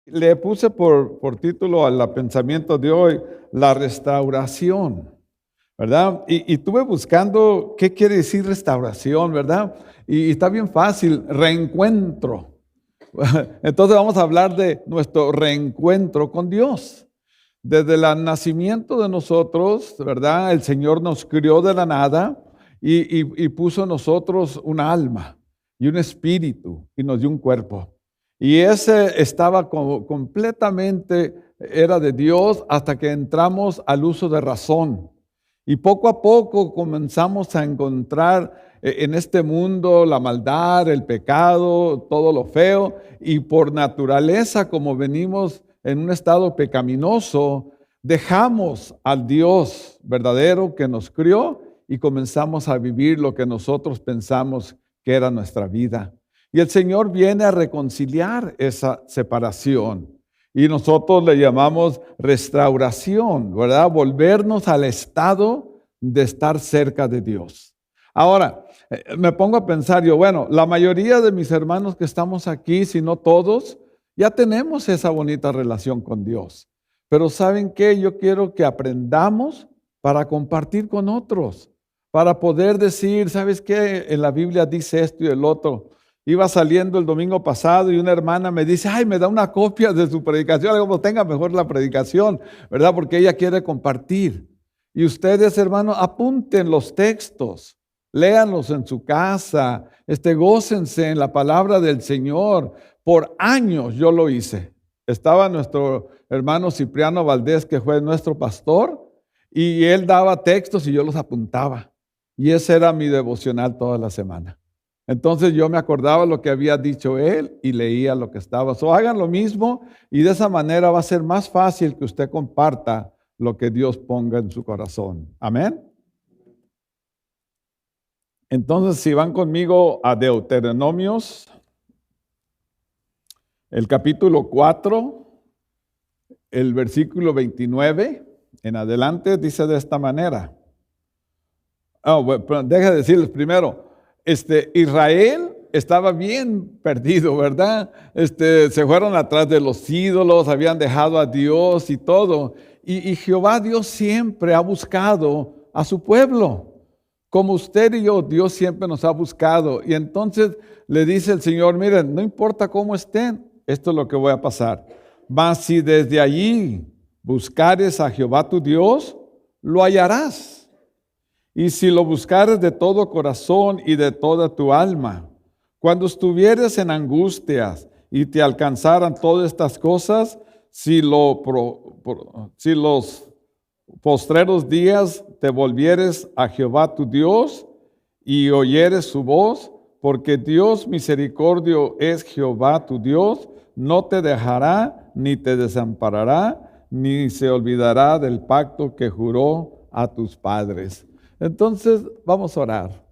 Le puse por título al pensamiento de hoy, la restauración, ¿verdad? Y estuve buscando qué quiere decir restauración, ¿verdad? Y está bien fácil, reencuentro. Entonces vamos a hablar de nuestro reencuentro con Dios. Desde el nacimiento de nosotros, ¿verdad? El Señor nos crió de la nada y puso en nosotros un alma y un espíritu y nos dio un cuerpo. Y ese estaba completamente, era de Dios hasta que entramos al uso de razón. Y poco a poco comenzamos a encontrar en este mundo la maldad, el pecado, todo lo feo. Y por naturaleza, como venimos en un estado pecaminoso, dejamos al Dios verdadero que nos crió y comenzamos a vivir lo que nosotros pensamos que era nuestra vida. Y el Señor viene a reconciliar esa separación. Y nosotros le llamamos restauración, ¿verdad? Volvernos al estado de estar cerca de Dios. Ahora, me pongo a pensar yo, bueno, la mayoría de mis hermanos que estamos aquí, si no todos, ya tenemos esa bonita relación con Dios. Pero ¿saben qué? Yo quiero que aprendamos para compartir con otros, para poder decir, ¿sabes qué? En la Biblia dice esto y el otro. Iba saliendo el domingo pasado y una hermana me dice, ay, me da una copia de su predicación. Le digo, tenga mejor la predicación, ¿verdad? Porque ella quiere compartir. Y ustedes, hermanos, apunten los textos, léanlos en su casa, gócense en la palabra del Señor. Por años yo lo hice. Estaba nuestro hermano Cipriano Valdés, que fue nuestro pastor, y él daba textos y yo los apuntaba. Y ese era mi devocional toda la semana. Entonces yo me acordaba lo que había dicho él y leía lo que estaba. Hagan lo mismo y de esa manera va a ser más fácil que usted comparta lo que Dios ponga en su corazón. Amén. Entonces, si van conmigo a Deuteronomios, el capítulo 4, el versículo 29 en adelante, dice de esta manera. Bueno, deja de decirles primero, Israel estaba bien perdido, ¿verdad? Se fueron atrás de los ídolos, habían dejado a Dios y todo. Y Jehová Dios siempre ha buscado a su pueblo. Como usted y yo, Dios siempre nos ha buscado. Y entonces le dice el Señor, miren, no importa cómo estén, esto es lo que voy a pasar. Mas si desde allí buscares a Jehová tu Dios, lo hallarás. Y si lo buscares de todo corazón y de toda tu alma, cuando estuvieres en angustias y te alcanzaran todas estas cosas, si los postreros días te volvieres a Jehová tu Dios y oyeres su voz, porque Dios misericordio es Jehová tu Dios, no te dejará ni te desamparará, ni se olvidará del pacto que juró a tus padres. Entonces, vamos a orar.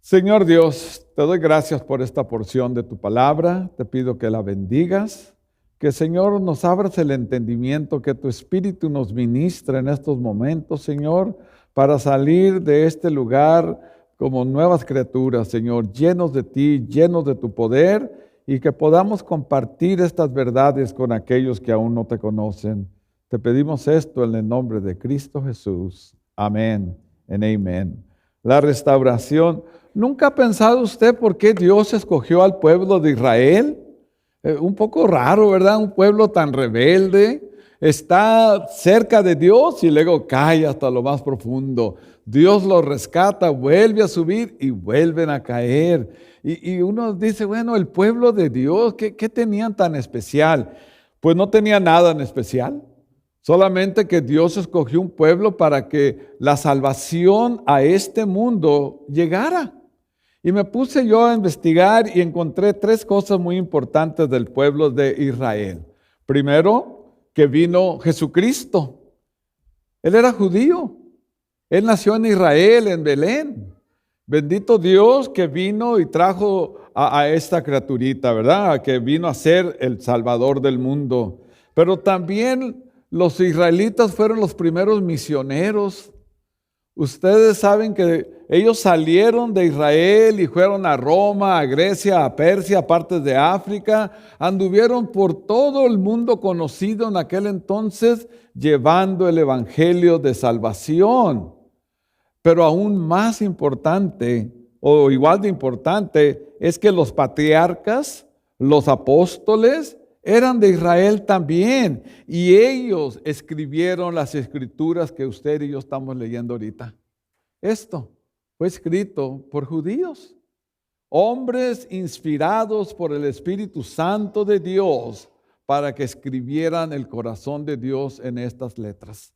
Señor Dios, te doy gracias por esta porción de tu palabra. Te pido que la bendigas, que Señor nos abras el entendimiento, que tu Espíritu nos ministre en estos momentos, Señor, para salir de este lugar como nuevas criaturas, Señor, llenos de ti, llenos de tu poder, y que podamos compartir estas verdades con aquellos que aún no te conocen. Te pedimos esto en el nombre de Cristo Jesús. Amén. Amén. La restauración. ¿Nunca ha pensado usted por qué Dios escogió al pueblo de Israel? Un poco raro, ¿verdad? Un pueblo tan rebelde. Está cerca de Dios y luego cae hasta lo más profundo. Dios los rescata, vuelve a subir y vuelven a caer. Y uno dice, bueno, el pueblo de Dios, ¿qué tenían tan especial? Pues no tenía nada en especial. Solamente que Dios escogió un pueblo para que la salvación a este mundo llegara. Y me puse yo a investigar y encontré tres cosas muy importantes del pueblo de Israel. Primero, que vino Jesucristo. Él era judío. Él nació en Israel, en Belén. Bendito Dios que vino y trajo a esta criaturita, ¿verdad? Que vino a ser el Salvador del mundo. Pero también los israelitas fueron los primeros misioneros. Ustedes saben que ellos salieron de Israel y fueron a Roma, a Grecia, a Persia, a partes de África. Anduvieron por todo el mundo conocido en aquel entonces, llevando el evangelio de salvación. Pero aún más importante, o igual de importante, es que los patriarcas, los apóstoles, eran de Israel también. Y ellos escribieron las escrituras que usted y yo estamos leyendo ahorita. Esto fue escrito por judíos, hombres inspirados por el Espíritu Santo de Dios para que escribieran el corazón de Dios en estas letras.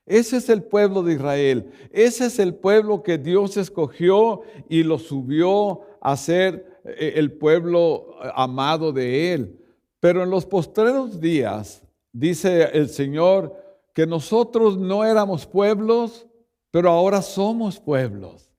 Ese es el pueblo de Israel. Ese es el pueblo que Dios escogió y lo subió a ser el pueblo amado de Él. Pero en los postreros días, dice el Señor, que nosotros no éramos pueblos, pero ahora somos pueblos.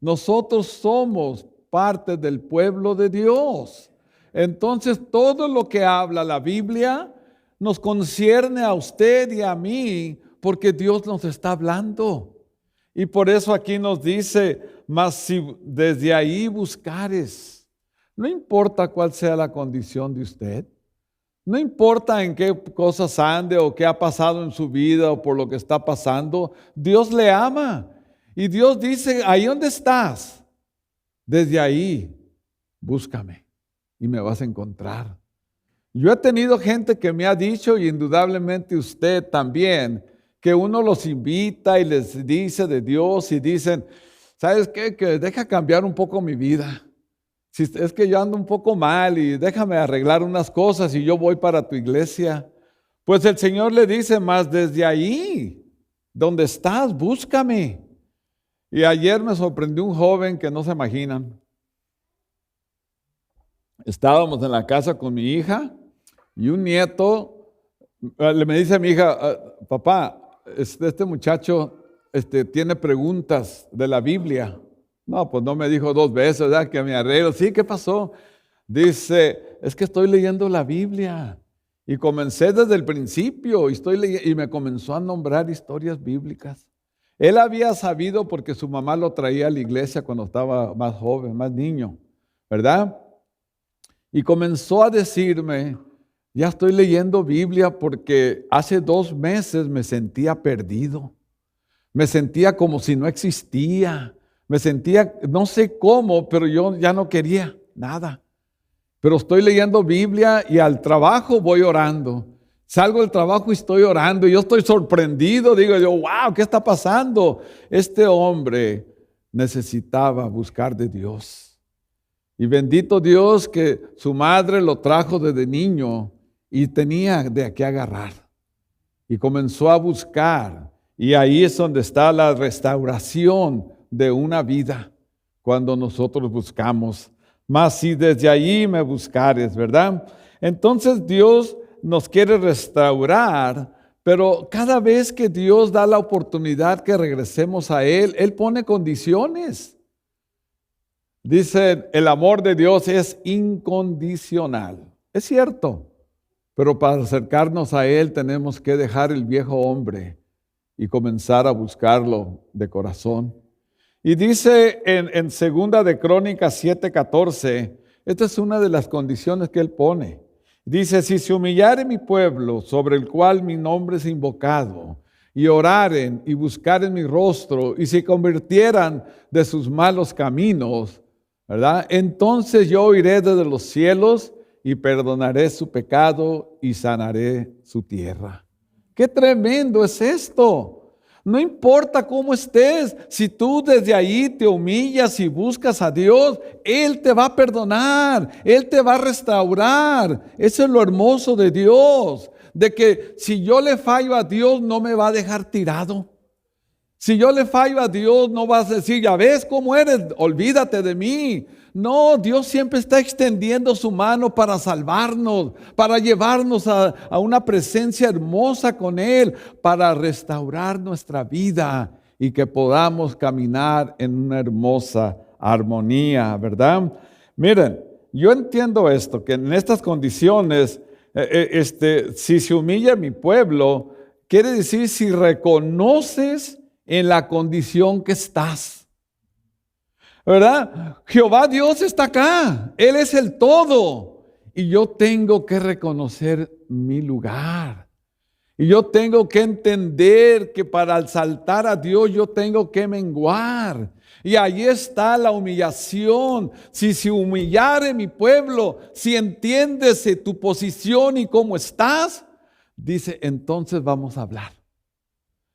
Nosotros somos parte del pueblo de Dios. Entonces, todo lo que habla la Biblia nos concierne a usted y a mí, porque Dios nos está hablando. Y por eso aquí nos dice, mas si desde ahí buscares, no importa cuál sea la condición de usted, no importa en qué cosas ande o qué ha pasado en su vida o por lo que está pasando, Dios le ama. Y Dios dice, ahí donde estás, desde ahí, búscame y me vas a encontrar. Yo he tenido gente que me ha dicho, y indudablemente usted también, que uno los invita y les dice de Dios y dicen, ¿sabes qué? Que deja cambiar un poco mi vida. Si es que yo ando un poco mal y déjame arreglar unas cosas y yo voy para tu iglesia. Pues el Señor le dice, más desde ahí, donde estás, búscame. Y ayer me sorprendió un joven que no se imaginan. Estábamos en la casa con mi hija y un nieto me dice a mi hija, papá, este muchacho tiene preguntas de la Biblia. No, pues no me dijo 2 veces, ¿verdad? Que me arreglo. Sí, ¿qué pasó? Dice, es que estoy leyendo la Biblia. Y comencé desde el principio y me comenzó a nombrar historias bíblicas. Él había sabido porque su mamá lo traía a la iglesia cuando estaba más joven, más niño, ¿verdad? Y comenzó a decirme, ya estoy leyendo Biblia porque hace 2 meses me sentía perdido. Me sentía como si no existía. Me sentía, no sé cómo, pero yo ya no quería nada. Pero estoy leyendo Biblia y al trabajo voy orando. Salgo del trabajo y estoy orando. Y yo estoy sorprendido. Digo yo, wow, ¿qué está pasando? Este hombre necesitaba buscar de Dios. Y bendito Dios que su madre lo trajo desde niño y tenía de qué agarrar. Y comenzó a buscar. Y ahí es donde está la restauración de una vida, cuando nosotros buscamos. Mas si desde allí me buscares, ¿verdad? Entonces Dios nos quiere restaurar, pero cada vez que Dios da la oportunidad que regresemos a Él, Él pone condiciones. Dice, el amor de Dios es incondicional. Es cierto, pero para acercarnos a Él tenemos que dejar el viejo hombre y comenzar a buscarlo de corazón. Y dice en Segunda de Crónicas 7:14, esta es una de las condiciones que Él pone. Dice, si se humillare mi pueblo, sobre el cual mi nombre es invocado, y oraren y buscaren mi rostro, y se convirtieran de sus malos caminos, ¿verdad? Entonces yo oiré desde los cielos y perdonaré su pecado y sanaré su tierra. ¡Qué tremendo es esto! No importa cómo estés, si tú desde ahí te humillas y buscas a Dios, Él te va a perdonar, Él te va a restaurar. Eso es lo hermoso de Dios, de que si yo le fallo a Dios no me va a dejar tirado. Si yo le fallo a Dios no vas a decir, ya ves cómo eres, olvídate de mí. No, Dios siempre está extendiendo su mano para salvarnos, para llevarnos a una presencia hermosa con Él, para restaurar nuestra vida y que podamos caminar en una hermosa armonía, ¿verdad? Miren, yo entiendo esto, que en estas condiciones, si se humilla mi pueblo, quiere decir si reconoces en la condición que estás. ¿Verdad? Jehová Dios está acá. Él es el todo. Y yo tengo que reconocer mi lugar. Y yo tengo que entender que para exaltar a Dios yo tengo que menguar. Y ahí está la humillación. Si se humillare mi pueblo, si entiendes tu posición y cómo estás, dice, entonces vamos a hablar.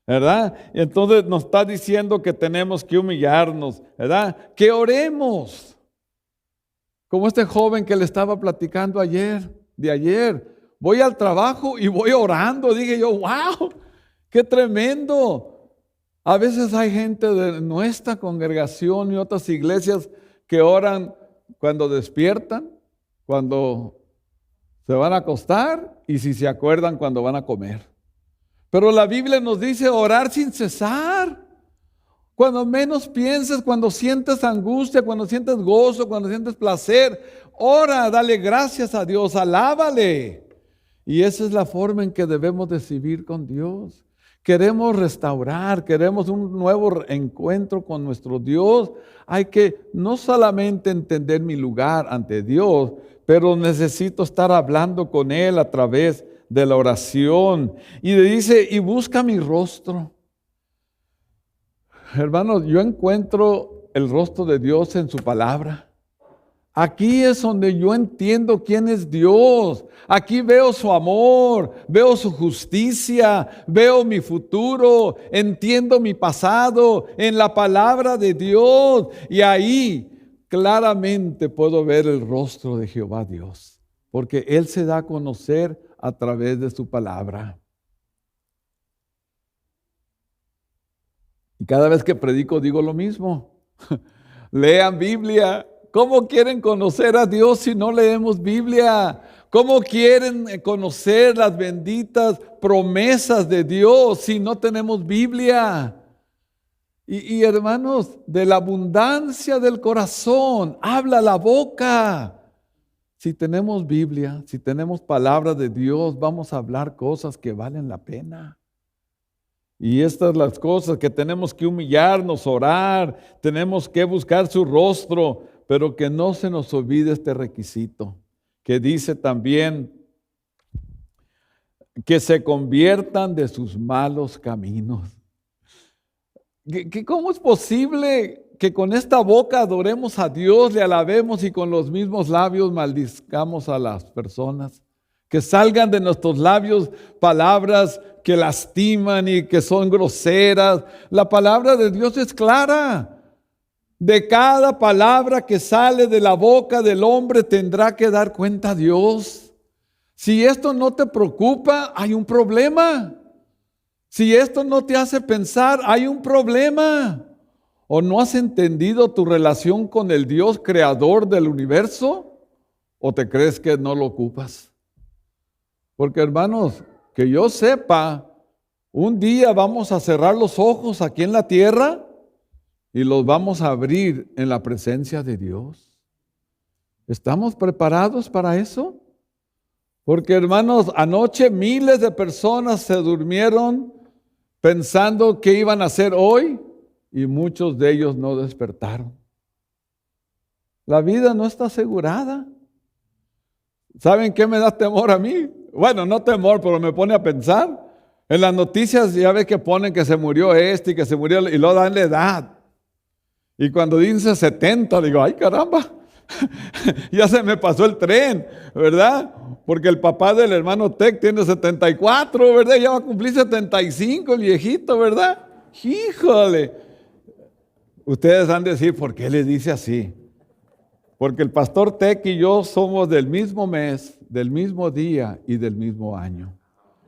¿Verdad? Entonces nos está diciendo que tenemos que humillarnos, ¿verdad? Que oremos. Como este joven que le estaba platicando de ayer. Voy al trabajo y voy orando. Dije yo, wow, qué tremendo. A veces hay gente de nuestra congregación y otras iglesias que oran cuando despiertan, cuando se van a acostar y si se acuerdan cuando van a comer. Pero la Biblia nos dice orar sin cesar. Cuando menos pienses, cuando sientes angustia, cuando sientes gozo, cuando sientes placer, ora, dale gracias a Dios, alábale. Y esa es la forma en que debemos de vivir con Dios. Queremos restaurar, queremos un nuevo encuentro con nuestro Dios. Hay que no solamente entender mi lugar ante Dios, pero necesito estar hablando con Él a través de la oración. Y le dice, y busca mi rostro. Hermanos, yo encuentro el rostro de Dios en su palabra. Aquí es donde yo entiendo quién es Dios. Aquí veo su amor, veo su justicia, veo mi futuro, entiendo mi pasado en la palabra de Dios. Y ahí claramente puedo ver el rostro de Jehová Dios, porque Él se da a conocer a través de su palabra. Y cada vez que predico digo lo mismo. Lean Biblia. ¿Cómo quieren conocer a Dios si no leemos Biblia? ¿Cómo quieren conocer las benditas promesas de Dios si no tenemos Biblia? Y hermanos, de la abundancia del corazón habla la boca. Si tenemos Biblia, si tenemos palabra de Dios, vamos a hablar cosas que valen la pena. Y estas son las cosas que tenemos que humillarnos, orar, tenemos que buscar su rostro, pero que no se nos olvide este requisito, que dice también que se conviertan de sus malos caminos. ¿Cómo es posible que con esta boca adoremos a Dios, le alabemos y con los mismos labios maldizcamos a las personas? Que salgan de nuestros labios palabras que lastiman y que son groseras. La palabra de Dios es clara. De cada palabra que sale de la boca del hombre tendrá que dar cuenta a Dios. Si esto no te preocupa, hay un problema. Si esto no te hace pensar, hay un problema. ¿O no has entendido tu relación con el Dios creador del universo? ¿O te crees que no lo ocupas? Porque hermanos, que yo sepa, un día vamos a cerrar los ojos aquí en la tierra y los vamos a abrir en la presencia de Dios. ¿Estamos preparados para eso? Porque hermanos, anoche miles de personas se durmieron pensando qué iban a hacer hoy y muchos de ellos no despertaron. La vida no está asegurada. ¿Saben qué me da temor a mí? Bueno, no temor, pero me pone a pensar. En las noticias ya ve que ponen que se murió y que se murió y luego dan la edad. Y cuando dice 70, digo, ay caramba, ya se me pasó el tren, ¿verdad? Porque el papá del hermano Tec tiene 74, ¿verdad? Ya va a cumplir 75 el viejito, ¿verdad? Híjole. Ustedes han de decir, ¿por qué le dice así? Porque el pastor Tec y yo somos del mismo mes, del mismo día y del mismo año.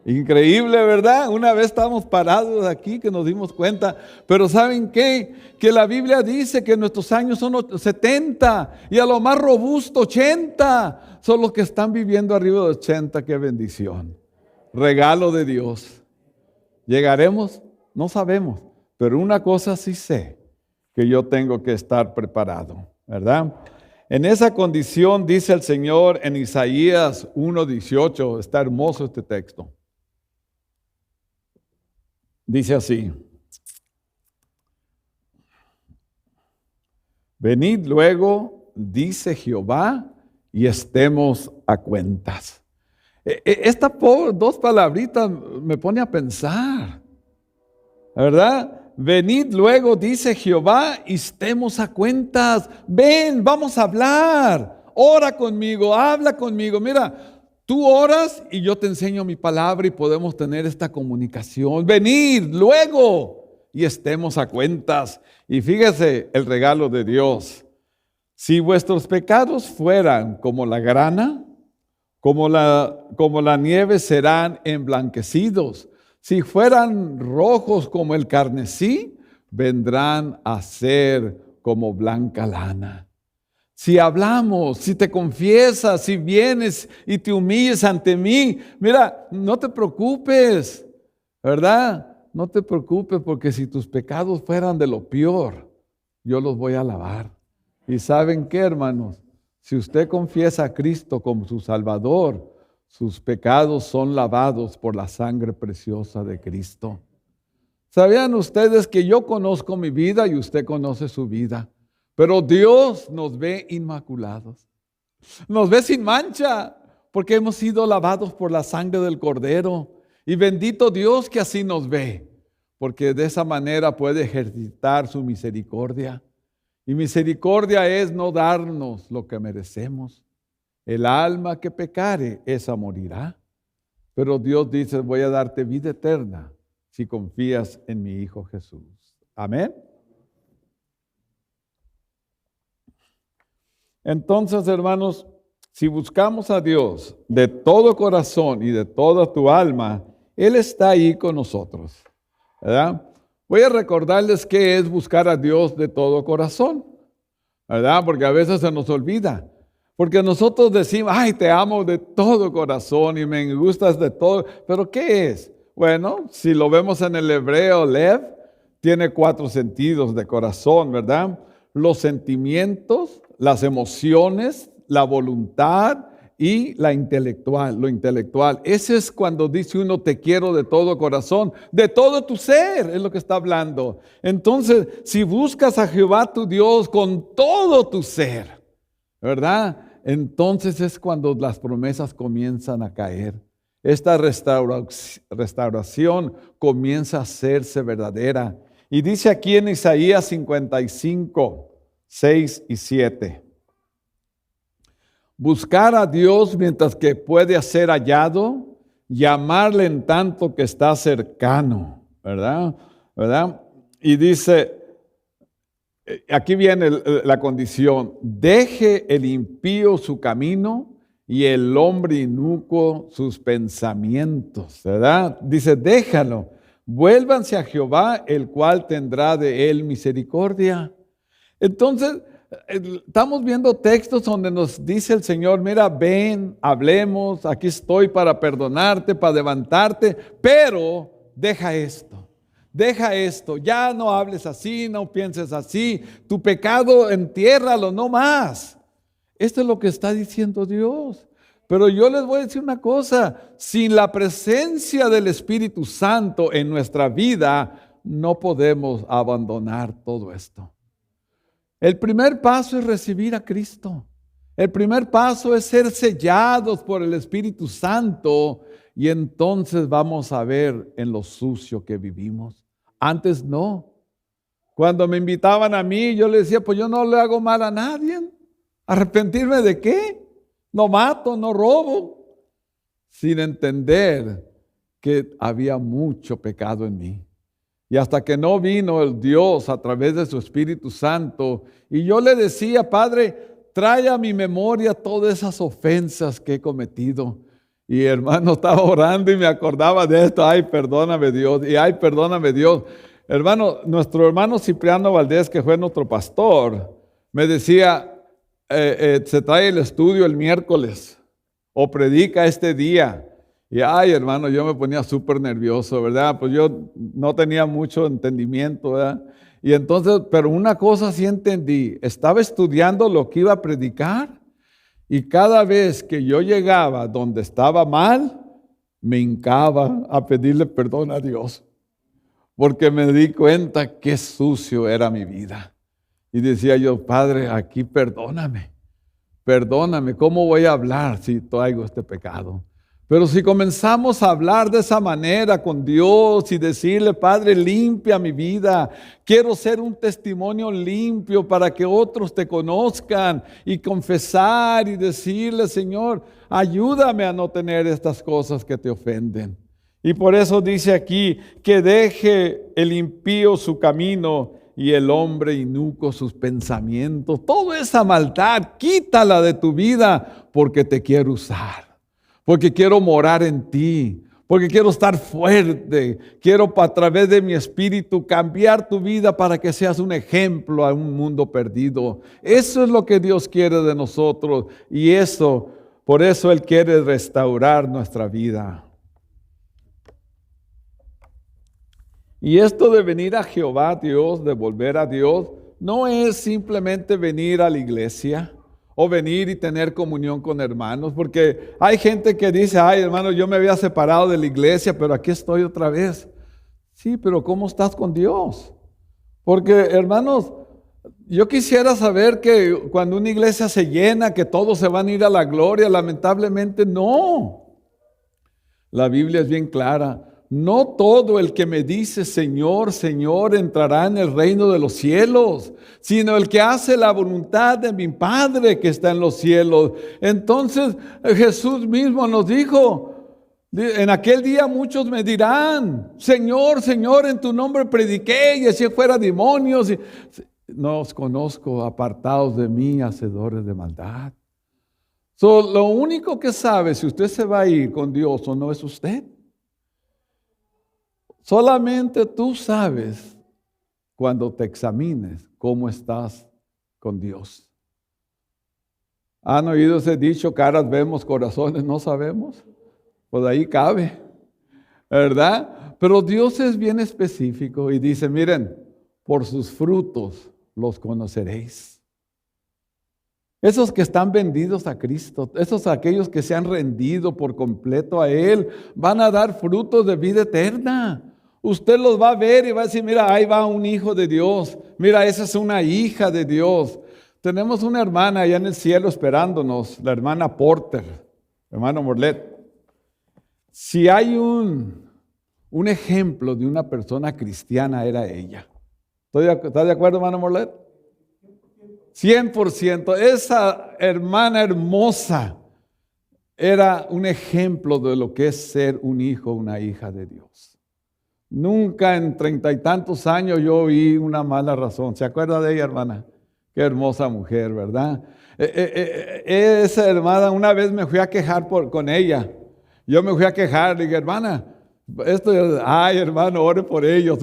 Increíble, ¿verdad? Una vez estábamos parados aquí que nos dimos cuenta, pero ¿saben qué? Que la Biblia dice que nuestros años son 70 y a lo más robusto 80. Son los que están viviendo arriba de 80, qué bendición. Regalo de Dios. ¿Llegaremos? No sabemos, pero una cosa sí sé, que yo tengo que estar preparado, ¿verdad? En esa condición dice el Señor en Isaías 1:18, está hermoso este texto. Dice así, Venid luego, dice Jehová, y estemos a cuentas. Estas dos palabritas me pone a pensar, ¿verdad? Venid luego, dice Jehová, y estemos a cuentas. Ven, vamos a hablar. Ora conmigo, habla conmigo. Mira, tú oras y yo te enseño mi palabra y podemos tener esta comunicación. Venid luego y estemos a cuentas. Y fíjese el regalo de Dios. Si vuestros pecados fueran como la grana, como la nieve serán emblanquecidos. Si fueran rojos como el carmesí, vendrán a ser como blanca lana. Si hablamos, si te confiesas, si vienes y te humilles ante mí, mira, no te preocupes, ¿verdad? No te preocupes, porque si tus pecados fueran de lo peor, yo los voy a lavar. ¿Y saben qué, hermanos? Si usted confiesa a Cristo como su Salvador, sus pecados son lavados por la sangre preciosa de Cristo. ¿Sabían ustedes que yo conozco mi vida y usted conoce su vida? Pero Dios nos ve inmaculados. Nos ve sin mancha, porque hemos sido lavados por la sangre del Cordero. Y bendito Dios que así nos ve, porque de esa manera puede ejercitar su misericordia. Y misericordia es no darnos lo que merecemos. El alma que pecare, esa morirá. Pero Dios dice, voy a darte vida eterna si confías en mi Hijo Jesús. Amén. Entonces, hermanos, si buscamos a Dios de todo corazón y de toda tu alma, Él está ahí con nosotros, ¿verdad? Voy a recordarles qué es buscar a Dios de todo corazón, ¿verdad? Porque a veces se nos olvida. Porque nosotros decimos, ay, te amo de todo corazón y me gustas de todo. ¿Pero qué es? Bueno, si lo vemos en el hebreo, lev, tiene 4 sentidos de corazón, ¿verdad? Los sentimientos, las emociones, la voluntad y lo intelectual. Ese es cuando dice uno, te quiero de todo corazón, de todo tu ser, es lo que está hablando. Entonces, si buscas a Jehová tu Dios con todo tu ser, ¿verdad? Entonces es cuando las promesas comienzan a caer. Esta restauración comienza a hacerse verdadera. Y dice aquí en Isaías 55, 6 y 7. Buscar a Dios mientras que puede ser hallado, llamarle en tanto que está cercano, ¿verdad? Y dice, aquí viene la condición, deje el impío su camino y el hombre inicuo sus pensamientos, ¿verdad? Dice, déjalo, vuélvanse a Jehová, el cual tendrá de él misericordia. Entonces, estamos viendo textos donde nos dice el Señor, mira, ven, hablemos, aquí estoy para perdonarte, para levantarte, pero deja esto. Deja esto, ya no hables así, no pienses así, tu pecado entiérralo, no más. Esto es lo que está diciendo Dios. Pero yo les voy a decir una cosa, sin la presencia del Espíritu Santo en nuestra vida, no podemos abandonar todo esto. El primer paso es recibir a Cristo. El primer paso es ser sellados por el Espíritu Santo y entonces vamos a ver en lo sucio que vivimos. Antes no. Cuando me invitaban a mí, yo le decía, pues yo no le hago mal a nadie. ¿Arrepentirme de qué? No mato, no robo. Sin entender que había mucho pecado en mí. Y hasta que no vino el Dios a través de su Espíritu Santo, y yo le decía, Padre, trae a mi memoria todas esas ofensas que he cometido. Y hermano, estaba orando y me acordaba de esto. Ay, perdóname Dios. Y ay, perdóname Dios. Hermano, nuestro hermano Cipriano Valdés, que fue nuestro pastor, me decía, se trae el estudio el miércoles o predica este día. Y ay, hermano, yo me ponía súper nervioso, ¿verdad? Pues yo no tenía mucho entendimiento, ¿verdad? Y entonces, pero una cosa sí entendí, estaba estudiando lo que iba a predicar y cada vez que yo llegaba donde estaba mal, me hincaba a pedirle perdón a Dios, porque me di cuenta qué sucio era mi vida. Y decía yo, Padre, aquí perdóname, perdóname, ¿cómo voy a hablar si traigo este pecado? Pero si comenzamos a hablar de esa manera con Dios y decirle, Padre, limpia mi vida, quiero ser un testimonio limpio para que otros te conozcan, y confesar y decirle, Señor, ayúdame a no tener estas cosas que te ofenden. Y por eso dice aquí, que deje el impío su camino y el hombre inicuo sus pensamientos. Toda esa maldad, quítala de tu vida, porque te quiero usar. Porque quiero morar en ti, porque quiero estar fuerte, quiero a través de mi espíritu cambiar tu vida para que seas un ejemplo a un mundo perdido. Eso es lo que Dios quiere de nosotros, y por eso Él quiere restaurar nuestra vida. Y esto de venir a Jehová Dios, de volver a Dios, no es simplemente venir a la iglesia o venir y tener comunión con hermanos, porque hay gente que dice, ay hermano, yo me había separado de la iglesia, pero aquí estoy otra vez. Sí, pero ¿cómo estás con Dios? Porque hermanos, yo quisiera saber que cuando una iglesia se llena, que todos se van a ir a la gloria. Lamentablemente no. La Biblia es bien clara. No todo el que me dice Señor, Señor entrará en el reino de los cielos, sino el que hace la voluntad de mi Padre que está en los cielos. Entonces Jesús mismo nos dijo, en aquel día muchos me dirán, Señor, Señor, en tu nombre prediqué y eché fuera demonios. No os conozco, apartados de mí, hacedores de maldad. Lo único que sabe si usted se va a ir con Dios o no es usted. Solamente tú sabes cuando te examines cómo estás con Dios. ¿Han oído ese dicho, caras vemos, corazones no sabemos? Pues ahí cabe, ¿verdad? Pero Dios es bien específico y dice, miren, por sus frutos los conoceréis. Esos que están vendidos a Cristo, esos aquellos que se han rendido por completo a Él, van a dar frutos de vida eterna. Usted los va a ver y va a decir, mira, ahí va un hijo de Dios. Mira, esa es una hija de Dios. Tenemos una hermana allá en el cielo esperándonos, la hermana Porter, hermano Morlet. Si hay un ejemplo de una persona cristiana, era ella. ¿Está de acuerdo, hermano Morlet? 100%. Esa hermana hermosa era un ejemplo de lo que es ser un hijo, una hija de Dios. Nunca en 30 y tantos años yo oí una mala razón. ¿Se acuerda de ella, hermana? Qué hermosa mujer, ¿verdad? Esa hermana, una vez me fui a quejar con ella. Yo me fui a quejar, le dije, hermana, ay hermano, ore por ellos.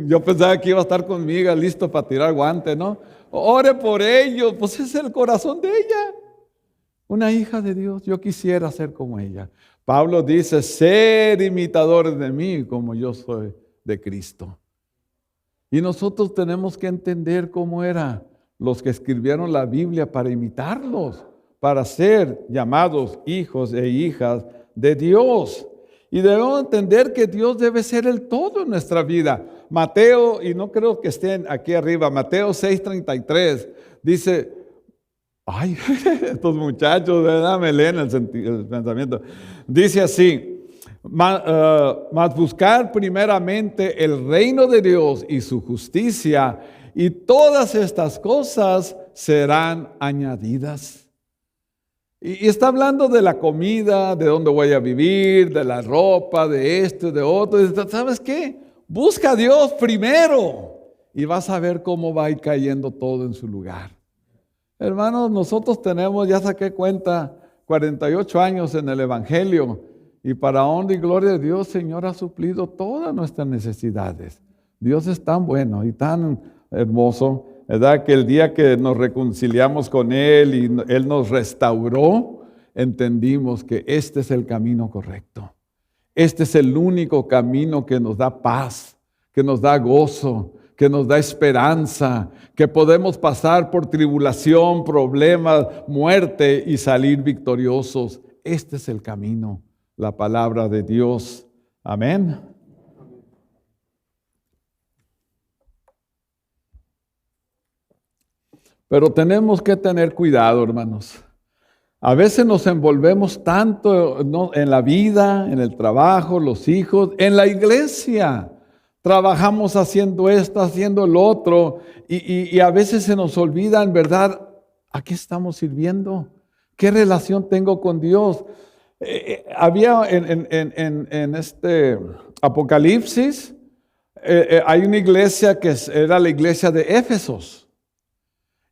Yo pensaba que iba a estar conmigo, listo para tirar guante, ¿no? Ore por ellos, pues es el corazón de ella. Una hija de Dios, yo quisiera ser como ella. Pablo dice, ser imitadores de mí como yo soy de Cristo. Y nosotros tenemos que entender cómo eran los que escribieron la Biblia para imitarlos, para ser llamados hijos e hijas de Dios. Y debemos entender que Dios debe ser el todo en nuestra vida. Mateo, y no creo que estén aquí arriba, Mateo 6:33, dice, ay, estos muchachos, ¿verdad? Me leen el pensamiento. Dice así, mas buscar primeramente el reino de Dios y su justicia, y todas estas cosas serán añadidas. Y está hablando de la comida, de dónde voy a vivir, de la ropa, de esto, de otro. ¿Sabes qué? Busca a Dios primero y vas a ver cómo va a ir cayendo todo en su lugar. Hermanos, nosotros tenemos, ya saqué cuenta, 48 años en el Evangelio, y para honra y gloria de Dios, Señor ha suplido todas nuestras necesidades. Dios es tan bueno y tan hermoso, ¿verdad? Que el día que nos reconciliamos con Él y Él nos restauró, entendimos que este es el camino correcto. Este es el único camino que nos da paz, que nos da gozo, que nos da esperanza, que podemos pasar por tribulación, problemas, muerte y salir victoriosos. Este es el camino, la palabra de Dios. Amén. Pero tenemos que tener cuidado, hermanos. A veces nos envolvemos tanto, ¿no?, en la vida, en el trabajo, los hijos, en la iglesia. Trabajamos haciendo esto, haciendo lo otro, y a veces se nos olvida, en verdad, ¿a qué estamos sirviendo? ¿Qué relación tengo con Dios? Había en este Apocalipsis, hay una iglesia que era la iglesia de Éfesos.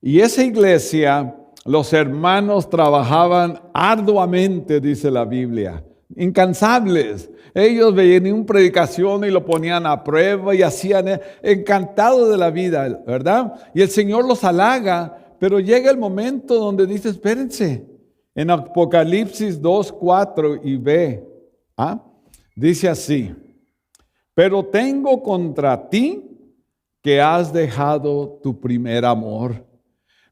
Y esa iglesia, los hermanos trabajaban arduamente, dice la Biblia, incansables. Ellos veían una predicación y lo ponían a prueba y hacían encantados de la vida, ¿verdad? Y el Señor los halaga, pero llega el momento donde dice, espérense. En Apocalipsis 2, 4 y B, dice así, pero tengo contra ti que has dejado tu primer amor.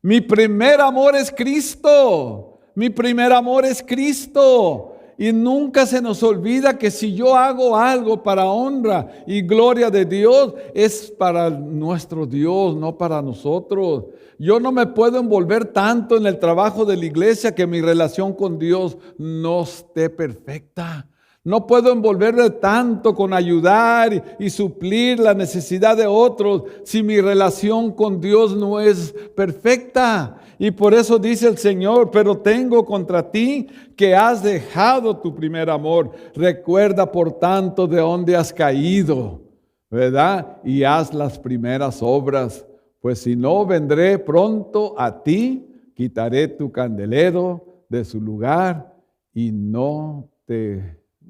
Mi primer amor es Cristo. Mi primer amor es Cristo. Y nunca se nos olvida que si yo hago algo para honra y gloria de Dios, es para nuestro Dios, no para nosotros. Yo no me puedo envolver tanto en el trabajo de la iglesia que mi relación con Dios no esté perfecta. No puedo envolverme tanto con ayudar y suplir la necesidad de otros si mi relación con Dios no es perfecta. Y por eso dice el Señor, pero tengo contra ti que has dejado tu primer amor. Recuerda por tanto de dónde has caído, ¿verdad? Y haz las primeras obras, pues si no vendré pronto a ti, quitaré tu candelero de su lugar y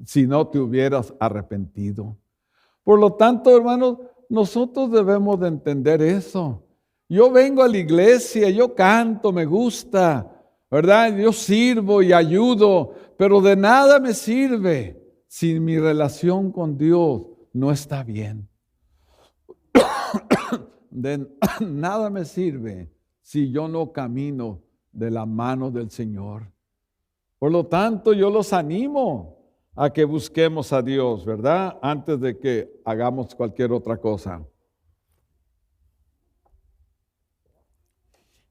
si no te hubieras arrepentido. Por lo tanto, hermanos, nosotros debemos de entender eso. Yo vengo a la iglesia, yo canto, me gusta, ¿verdad? Yo sirvo y ayudo, pero de nada me sirve si mi relación con Dios no está bien. De nada me sirve si yo no camino de la mano del Señor. Por lo tanto, yo los animo a que busquemos a Dios, ¿verdad? Antes de que hagamos cualquier otra cosa.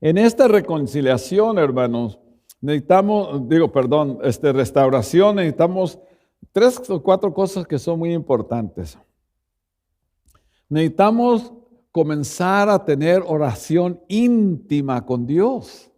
En esta reconciliación, hermanos, restauración, necesitamos 3 o 4 cosas que son muy importantes. Necesitamos comenzar a tener oración íntima con Dios.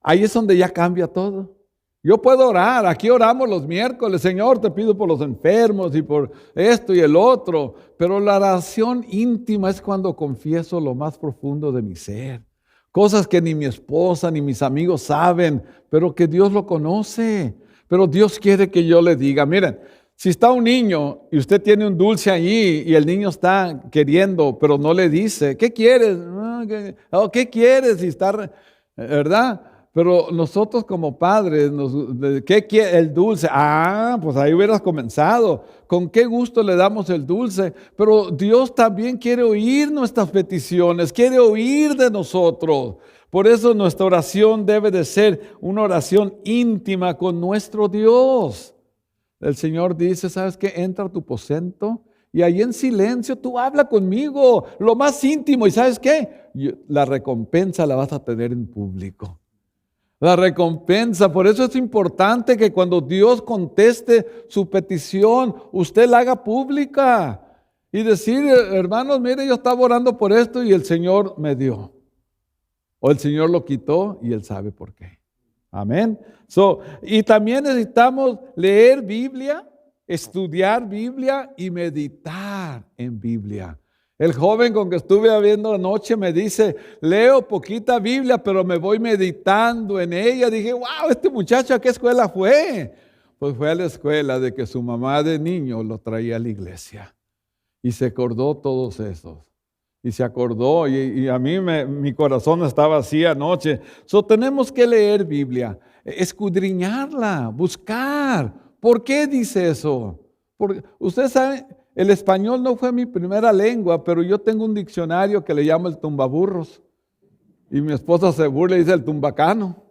Ahí es donde ya cambia todo. Yo puedo orar, aquí oramos los miércoles, Señor, te pido por los enfermos y por esto y el otro, pero la oración íntima es cuando confieso lo más profundo de mi ser. Cosas que ni mi esposa ni mis amigos saben, pero que Dios lo conoce. Pero Dios quiere que yo le diga, miren, si está un niño y usted tiene un dulce allí y el niño está queriendo, pero no le dice, ¿qué quieres? ¿Qué quieres? Y está, ¿verdad? Pero nosotros como padres, ¿qué quiere el dulce? Pues ahí hubieras comenzado. ¿Con qué gusto le damos el dulce? Pero Dios también quiere oír nuestras peticiones, quiere oír de nosotros. Por eso nuestra oración debe de ser una oración íntima con nuestro Dios. El Señor dice, ¿sabes qué? Entra a tu aposento y ahí en silencio tú habla conmigo, lo más íntimo. ¿Y sabes qué? La recompensa la vas a tener en público. La recompensa, por eso es importante que cuando Dios conteste su petición, usted la haga pública y decir, hermanos, mire, yo estaba orando por esto y el Señor me dio. O el Señor lo quitó y Él sabe por qué. Amén. Y también necesitamos leer Biblia, estudiar Biblia y meditar en Biblia. El joven con que estuve viendo anoche me dice, leo poquita Biblia, pero me voy meditando en ella. Dije, wow, este muchacho, ¿a qué escuela fue? Pues fue a la escuela de que su mamá de niño lo traía a la iglesia. Y se acordó todos esos. Y se acordó, y a mí mi corazón estaba así anoche. Tenemos que leer Biblia, escudriñarla, buscar. ¿Por qué dice eso? Porque usted sabe, el español no fue mi primera lengua, pero yo tengo un diccionario que le llamo el tumbaburros. Y mi esposa se burla y dice el tumbacano,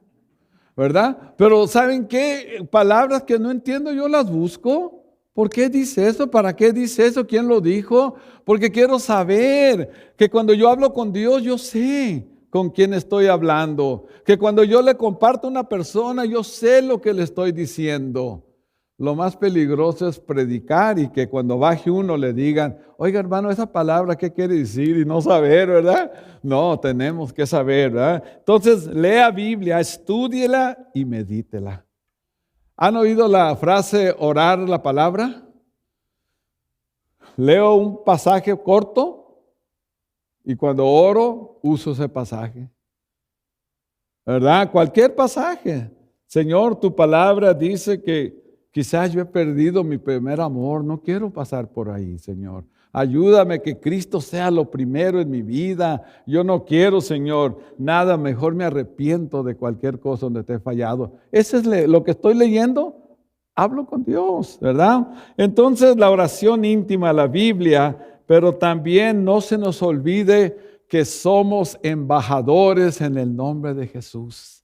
¿verdad? Pero ¿saben qué? Palabras que no entiendo, yo las busco. ¿Por qué dice eso? ¿Para qué dice eso? ¿Quién lo dijo? Porque quiero saber que cuando yo hablo con Dios, yo sé con quién estoy hablando, que cuando yo le comparto a una persona, yo sé lo que le estoy diciendo. Lo más peligroso es predicar y que cuando baje uno le digan, oiga hermano, esa palabra, ¿qué quiere decir? Y no saber, ¿verdad? No, tenemos que saber, ¿verdad? Entonces, lea Biblia, estúdiela y medítela. ¿Han oído la frase orar la palabra? Leo un pasaje corto y cuando oro, uso ese pasaje. ¿Verdad? Cualquier pasaje. Señor, tu palabra dice que quizás yo he perdido mi primer amor. No quiero pasar por ahí, Señor. Ayúdame que Cristo sea lo primero en mi vida. Yo no quiero, Señor, nada. Mejor me arrepiento de cualquier cosa donde te he fallado. Eso es lo que estoy leyendo. Hablo con Dios, ¿verdad? Entonces la oración íntima, la Biblia, pero también no se nos olvide que somos embajadores en el nombre de Jesús.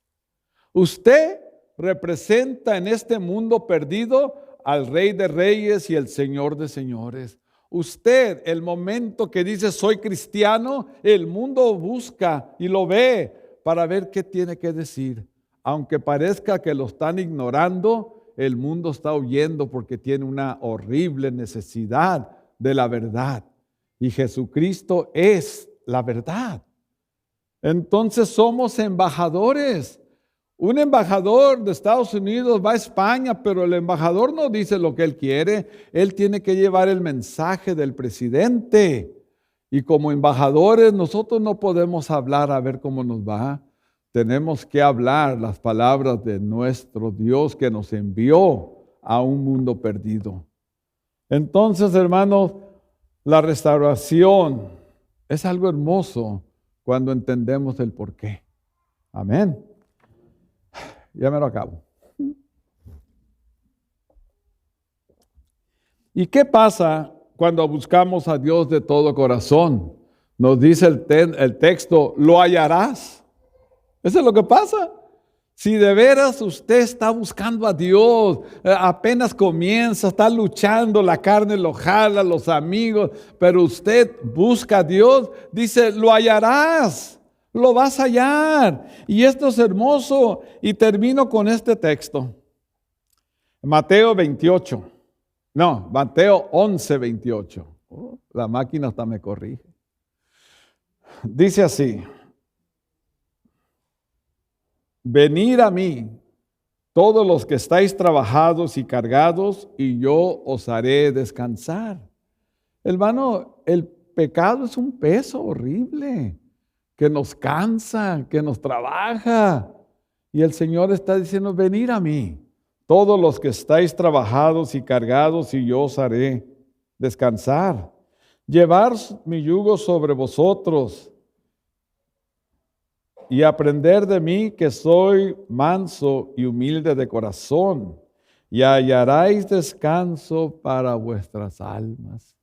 Usted representa en este mundo perdido al Rey de Reyes y el Señor de Señores. Usted, el momento que dice soy cristiano, el mundo busca y lo ve para ver qué tiene que decir. Aunque parezca que lo están ignorando, el mundo está huyendo porque tiene una horrible necesidad de la verdad. Y Jesucristo es la verdad. Entonces somos embajadores. Un embajador de Estados Unidos va a España, pero el embajador no dice lo que él quiere. Él tiene que llevar el mensaje del presidente. Y como embajadores nosotros no podemos hablar a ver cómo nos va. Tenemos que hablar las palabras de nuestro Dios que nos envió a un mundo perdido. Entonces, hermanos, la restauración es algo hermoso cuando entendemos el porqué. Amén. Ya me lo acabo. ¿Y qué pasa cuando buscamos a Dios de todo corazón? Nos dice el texto, lo hallarás. Eso es lo que pasa. Si de veras usted está buscando a Dios, apenas comienza, está luchando, la carne lo jala, los amigos, pero usted busca a Dios, dice, lo hallarás, lo vas a hallar. Y esto es hermoso. Y termino con este texto. Mateo 11, 28. La máquina hasta me corrige. Dice así. Venid a mí, todos los que estáis trabajados y cargados, y yo os haré descansar. Hermano, el pecado es un peso horrible, que nos cansa, que nos trabaja. Y el Señor está diciendo, venid a mí, todos los que estáis trabajados y cargados, y yo os haré descansar. Llevar mi yugo sobre vosotros, y aprender de mí que soy manso y humilde de corazón, y hallaréis descanso para vuestras almas.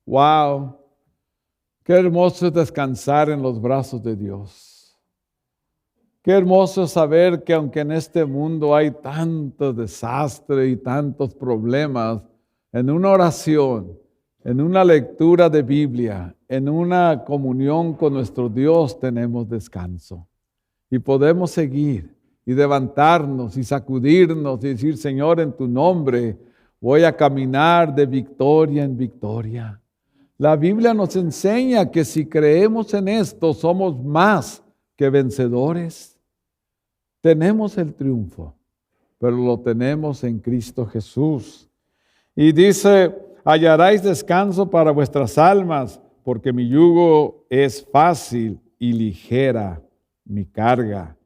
¡Wow! Qué hermoso es descansar en los brazos de Dios. Qué hermoso es saber que aunque en este mundo hay tanto desastre y tantos problemas, en una oración, en una lectura de Biblia, en una comunión con nuestro Dios tenemos descanso. Y podemos seguir y levantarnos y sacudirnos y decir, Señor, en tu nombre voy a caminar de victoria en victoria. La Biblia nos enseña que si creemos en esto, somos más que vencedores. Tenemos el triunfo, pero lo tenemos en Cristo Jesús. Y dice, hallaréis descanso para vuestras almas, porque mi yugo es fácil y ligera mi carga.